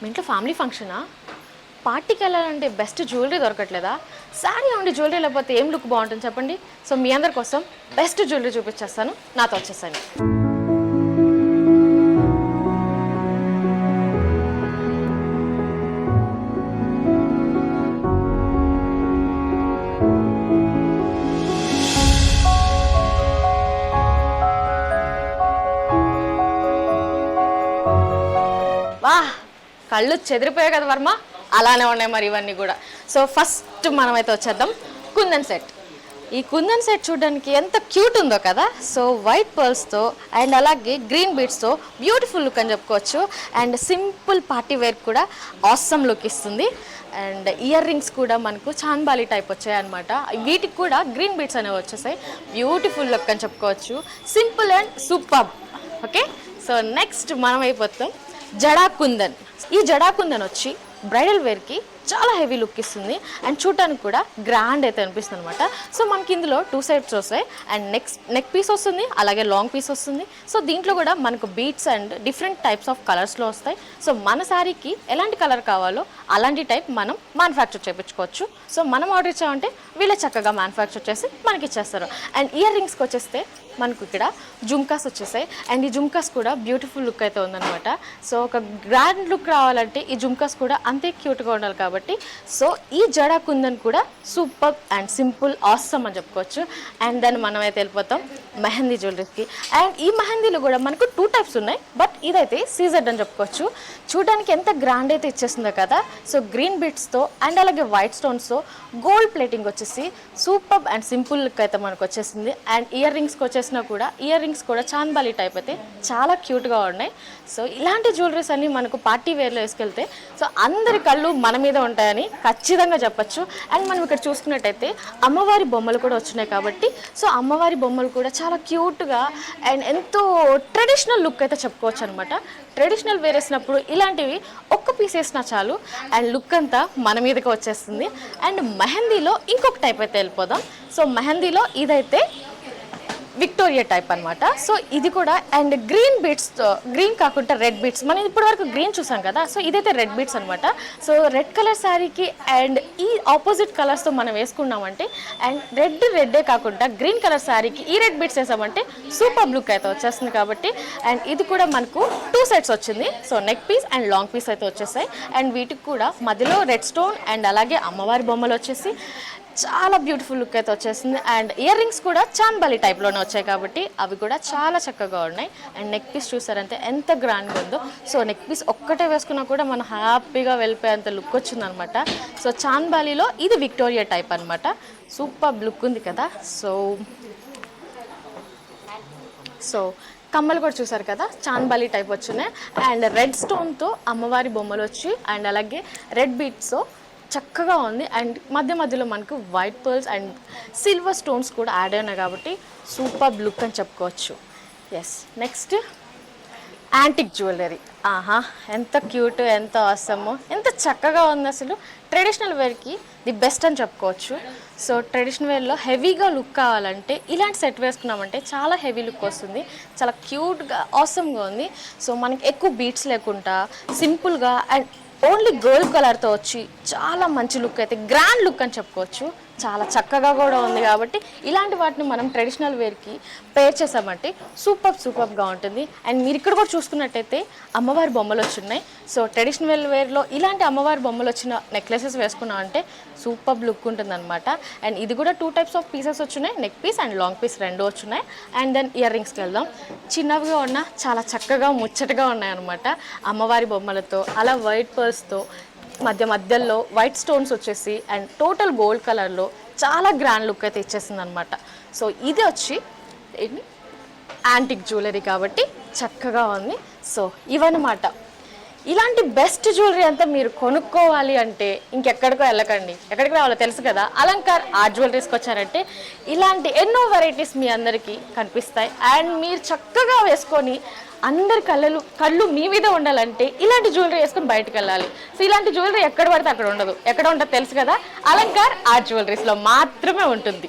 మీ ఇంట్లో ఫ్యామిలీ ఫంక్షనా? పార్టీకి వెళ్ళాలంటే బెస్ట్ జ్యువెలరీ దొరకట్లేదా? శారీ ఉండి జ్యువెలరీ లేకపోతే ఏం లుక్ బాగుంటుంది చెప్పండి. సో మీ అందరి కోసం బెస్ట్ జ్యువెలరీ చూపించేస్తాను, నాతో వచ్చేసాను. వా, కళ్ళు చెదిరిపోయాయి కదా వర్మ, అలానే ఉన్నాయి మరి ఇవన్నీ కూడా. సో ఫస్ట్ మనమైతే వచ్చేద్దాం కుందన్ సెట్. ఈ కుందన్ సెట్ చూడడానికి ఎంత క్యూట్ ఉందో కదా. సో వైట్ పర్ల్స్తో అండ్ అలాగే గ్రీన్ బీడ్స్తో బ్యూటిఫుల్ లుక్ అని చెప్పుకోవచ్చు. అండ్ సింపుల్ పార్టీ వేర్ కూడా ఆసమ్ లుక్ ఇస్తుంది. అండ్ ఇయర్ రింగ్స్ కూడా మనకు చాన్బాలి టైప్ వచ్చాయి అనమాట. వీటికి కూడా గ్రీన్ బీడ్స్ అనేవి వచ్చేసాయి. బ్యూటిఫుల్ లుక్ అని చెప్పుకోవచ్చు, simple and super. Okay, so next మనం అయిపోతాం జడా కుందన్. ఈ జడా కుందన్ వచ్చి బ్రైడల్ వేర్కి చాలా హెవీ లుక్ ఇస్తుంది అండ్ చూడటానికి కూడా గ్రాండ్ అయితే అనిపిస్తుంది అనమాట. సో మనకి ఇందులో 2 సైడ్స్ వస్తాయి అండ్ నెక్ పీస్ వస్తుంది, అలాగే లాంగ్ పీస్ వస్తుంది. సో దీంట్లో కూడా మనకు beats and different types of కలర్స్లో వస్తాయి. సో మన శారీకి ఎలాంటి కలర్ కావాలో అలాంటి టైప్ మనం మ్యానుఫ్యాక్చర్ చేయించుకోవచ్చు. సో మనం ఆర్డర్ ఇచ్చామంటే వీళ్ళే చక్కగా మ్యానుఫ్యాక్చర్ చేసి మనకి ఇచ్చేస్తారు. అండ్ ఇయర్ రింగ్స్కి వచ్చేస్తే మనకు ఇక్కడ జుమ్కాస్ వచ్చేసాయి అండ్ ఈ జుమ్కాస్ కూడా బ్యూటిఫుల్ లుక్ అయితే ఉందన్నమాట. సో ఒక గ్రాండ్ లుక్ రావాలంటే ఈ జుమ్కాస్ కూడా అంతే క్యూట్గా ఉండాలి కాబట్టి సో ఈ జడా కుందన్ కూడా సూపర్ అండ్ సింపుల్ ఆసమ్ అని చెప్పుకోవచ్చు. అండ్ దెన్ మనం అయితే వెళ్ళిపోతాం మెహందీ జ్యువెలరీకి. అండ్ ఈ మెహందీలు కూడా మనకు 2 టైప్స్ ఉన్నాయి, బట్ ఇదైతే సీజెడ్ అని చెప్పుకోవచ్చు. చూడడానికి ఎంత గ్రాండ్ అయితే ఇచ్చేస్తుందో కదా. సో గ్రీన్ బిట్స్తో అండ్ అలాగే వైట్ స్టోన్స్తో గోల్డ్ ప్లేటింగ్ వచ్చేసి సూపర్ అండ్ సింపుల్ లుక్ అయితే మనకు వచ్చేసింది. అండ్ ఇయర్ రింగ్స్కి వచ్చేసినా కూడా ఇయర్ రింగ్స్ కూడా చాన్బాలి టైప్ అయితే చాలా క్యూట్గా ఉన్నాయి. సో ఇలాంటి జ్యువెలరీస్ అన్ని మనకు పార్టీ వేర్లో వేసుకెళ్తే సో అందరి కళ్ళు మన మీద ఉంటాయని ఖచ్చితంగా చెప్పచ్చు. అండ్ మనం ఇక్కడ చూసుకున్నట్టయితే అమ్మవారి బొమ్మలు కూడా వచ్చినాయి కాబట్టి సో అమ్మవారి బొమ్మలు కూడా చాలా క్యూట్గా అండ్ ఎంతో ట్రెడిషనల్ లుక్ అయితే చెప్పుకోవచ్చు అనమాట. ట్రెడిషనల్ వేర్ వేసినప్పుడు ఇలాంటివి ఒక్క పీస్ వేసినా చాలు అండ్ లుక్ అంతా మన మీదకి వచ్చేస్తుంది. అండ్ మెహందీలో ఇంకొక టైప్ అయితే వెళ్ళిపోదాం. సో మెహందీలో ఇదైతే విక్టోరియా టైప్ అనమాట. సో ఇది కూడా అండ్ గ్రీన్ బీట్స్తో, గ్రీన్ కాకుండా రెడ్ బీట్స్, మనం ఇప్పటి వరకు గ్రీన్ చూసాం కదా. సో ఇదైతే రెడ్ బీట్స్ అనమాట. సో రెడ్ కలర్ శారీకి అండ్ ఈ ఆపోజిట్ కలర్స్తో మనం వేసుకున్నామంటే అండ్ రెడ్డే కాకుండా గ్రీన్ కలర్ శారీకి ఈ రెడ్ బీట్స్ వేసామంటే సూపర్ లుక్ అయితే వచ్చేస్తుంది కాబట్టి. అండ్ ఇది కూడా మనకు 2 సెట్స్ వచ్చింది. So neck piece and long piece అయితే వచ్చేసాయి. అండ్ వీటికి కూడా మధ్యలో రెడ్ స్టోన్ అండ్ అలాగే అమ్మవారి బొమ్మలు వచ్చేసి చాలా బ్యూటిఫుల్ లుక్ అయితే వచ్చేసింది. అండ్ ఇయర్ రింగ్స్ కూడా చాన్బాలి టైప్లోనే వచ్చాయి కాబట్టి అవి కూడా చాలా చక్కగా ఉన్నాయి. అండ్ నెక్ పీస్ చూసారంటే ఎంత గ్రాండ్గా ఉందో. సో నెక్ పీస్ ఒక్కటే వేసుకున్నా కూడా మనం హ్యాపీగా వెళ్ళిపోయేంత లుక్ వచ్చిందనమాట. సో చాన్బాలిలో ఇది విక్టోరియా టైప్ అనమాట. సూపర్ లుక్ ఉంది కదా. సో కమ్మలు కూడా చూసారు కదా, చాన్బాలి టైప్ వచ్చినాయి. అండ్ రెడ్ స్టోన్తో అమ్మవారి బొమ్మలు వచ్చి అండ్ అలాగే రెడ్ బీట్స్తో చక్కగా ఉంది. అండ్ మధ్యలో మనకు white pearls and silver stones కూడా యాడ్ అయినాయి కాబట్టి సూపర్ లుక్ అని చెప్పుకోవచ్చు. Yes, next antique jewellery. ఆహా, ఎంత క్యూట్, ఎంత ఆసమ్, ఎంత చక్కగా ఉంది. అసలు ట్రెడిషనల్ వేర్కి ది బెస్ట్ అని చెప్పుకోవచ్చు. సో ట్రెడిషనల్ వేర్లో హెవీగా లుక్ కావాలంటే ఇలాంటి సెట్ వేసుకున్నామంటే చాలా హెవీ లుక్ వస్తుంది. చాలా క్యూట్గా ఆసమ్గా ఉంది. సో మనకి ఎక్కువ బీట్స్ లేకుండా సింపుల్గా అండ్ ఓన్లీ గోల్డ్ కలర్తో వచ్చి చాలా మంచి లుక్ అయితే గ్రాండ్ లుక్ అని చెప్పుకోవచ్చు. చాలా చక్కగా కూడా ఉంది కాబట్టి ఇలాంటి వాటిని మనం ట్రెడిషనల్ వేర్కి పేర్ చేసామంటే సూపర్గా ఉంటుంది. అండ్ మీరు ఇక్కడ కూడా చూసుకున్నట్టయితే అమ్మవారి బొమ్మలు వచ్చున్నాయి. సో ట్రెడిషనల్ వేర్లో ఇలాంటి అమ్మవారి బొమ్మలు వచ్చిన నెక్లెసెస్ వేసుకున్నామంటే సూపర్ లుక్ ఉంటుంది అనమాట. అండ్ ఇది కూడా 2 టైప్స్ ఆఫ్ పీసెస్ వచ్చున్నాయి, neck piece and long piece 2 వచ్చున్నాయి. అండ్ దెన్ ఇయర్ రింగ్స్కి వెళ్దాం. చిన్నవిగా ఉన్న చాలా చక్కగా ముచ్చటగా ఉన్నాయి అనమాట. అమ్మవారి బొమ్మలతో అలా వైట్ పర్ల్స్తో మధ్యలో వైట్ స్టోన్స్ వచ్చేసి అండ్ టోటల్ గోల్డ్ కలర్లో చాలా గ్రాండ్ లుక్ అయితే ఇచ్చేసింది అనమాట. సో ఇది వచ్చి యాంటిక్ జ్యువెలరీ కాబట్టి చక్కగా ఉంది. సో ఇవన్నమాట. ఇలాంటి బెస్ట్ జ్యువెలరీ అంతా మీరు కొనుక్కోవాలి అంటే ఇంకెక్కడికో వెళ్ళకండి. ఎక్కడికి రావాలో తెలుసు కదా, అలంకార్ ఆర్ట్ జ్యువెలరీస్కి వచ్చారంటే ఇలాంటి ఎన్నో వెరైటీస్ మీ అందరికీ కనిపిస్తాయి. అండ్ మీరు చక్కగా వేసుకొని అందరి కళ్ళు మీ మీద ఉండాలంటే ఇలాంటి జ్యువెలరీ వేసుకొని బయటకు వెళ్ళాలి. సో ఇలాంటి జ్యువెలరీ ఎక్కడ పడితే అక్కడ ఉండదు. ఎక్కడ ఉంటుందో తెలుసు కదా, అలంకార్ ఆర్ట్ జ్యువెలరీస్లో మాత్రమే ఉంటుంది.